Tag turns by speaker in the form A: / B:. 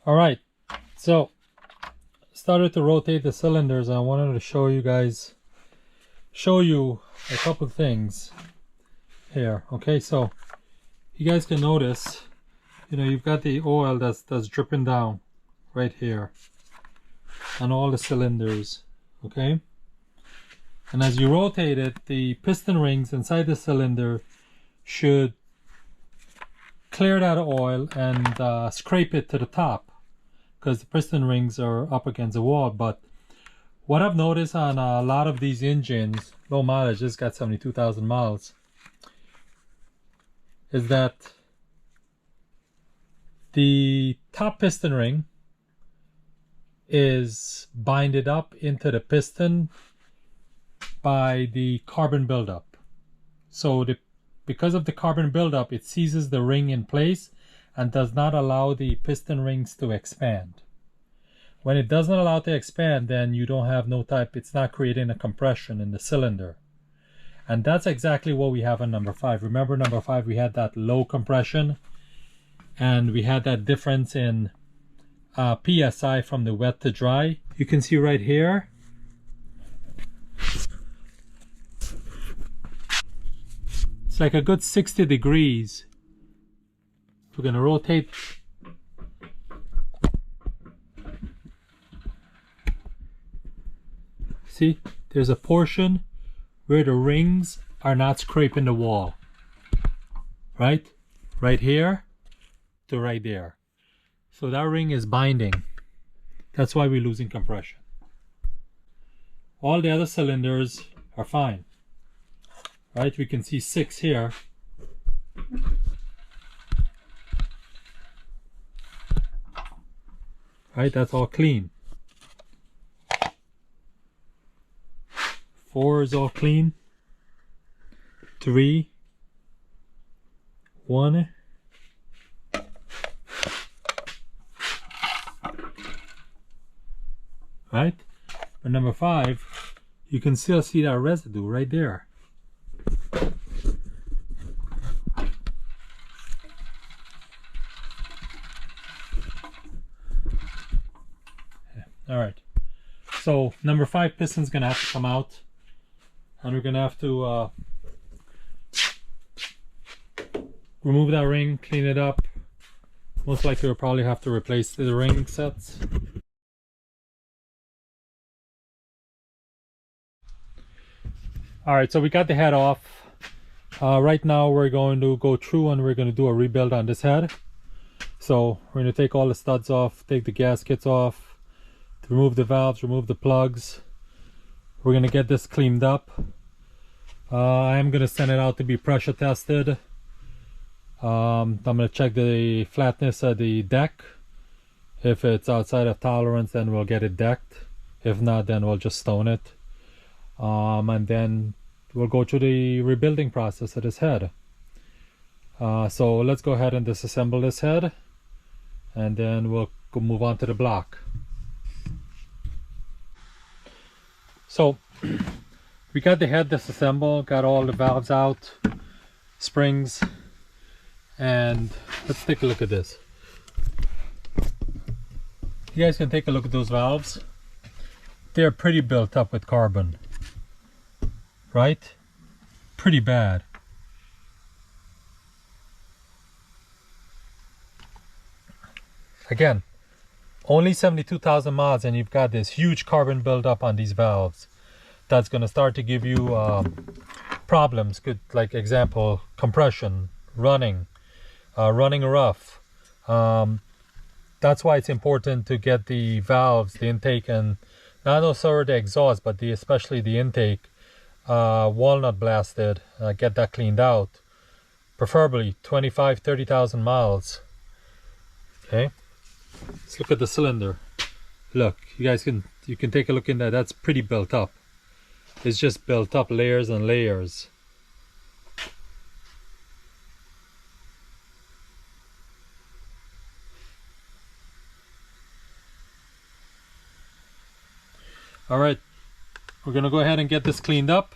A: All right, so started to rotate the cylinders. I wanted to show you a couple things here. Okay, so you guys can notice, you've got the oil that's dripping down right here on all the cylinders. Okay, and as you rotate it, the piston rings inside the cylinder should clear that oil and scrape it to the top, because the piston rings are up against the wall. But what I've noticed on a lot of these engines, low mileage, just got 72,000 miles, is that the top piston ring is binded up into the piston by the carbon buildup. So because of the carbon buildup, it seizes the ring in place and does not allow the piston rings to expand. When it doesn't allow it to expand, then you don't have it's not creating a compression in the cylinder. And that's exactly what we have on number 5. Remember, number 5, we had that low compression, and we had that difference in PSI from the wet to dry. You can see right here, it's like a good 60 degrees. We're going to rotate. See, there's a portion where the rings are not scraping the wall. Right here to right there. So that ring is binding. That's why we're losing compression. All the other cylinders are fine. Right, we can see 6 here. Right, that's all clean. 4 is all clean. 3, 1. Right? But number 5, you can still see that residue right there. All right. So number 5 piston's gonna have to come out, and we're gonna have to remove that ring, clean it up. Most likely we'll probably have to replace the ring sets. Alright, so we got the head off. Right now we're going to go through and we're going to do a rebuild on this head. So we're going to take all the studs off, take the gaskets off, remove the valves, remove the plugs. We're going to get this cleaned up. I am going to send it out to be pressure tested. I'm going to check the flatness of the deck. If it's outside of tolerance, then we'll get it decked. If not, then we'll just stone it. And then we'll go through the rebuilding process of this head. So let's go ahead and disassemble this head, and then we'll move on to the block. So we got the head disassembled, got all the valves out, springs, and let's take a look at this. You guys can take a look at those valves. They're pretty built up with carbon. Right? Pretty bad. Again, only 72,000 miles and you've got this huge carbon buildup on these valves. That's going to start to give you problems. Good, like example, compression, running rough. That's why it's important to get the valves, the intake, and not necessarily the exhaust, but especially the intake, walnut blasted. Get that cleaned out, preferably 25-30,000 miles. Okay, let's look at the cylinder. Look, you can take a look in there. That's pretty built up. It's just built up layers and layers. All right, we're gonna go ahead and get this cleaned up.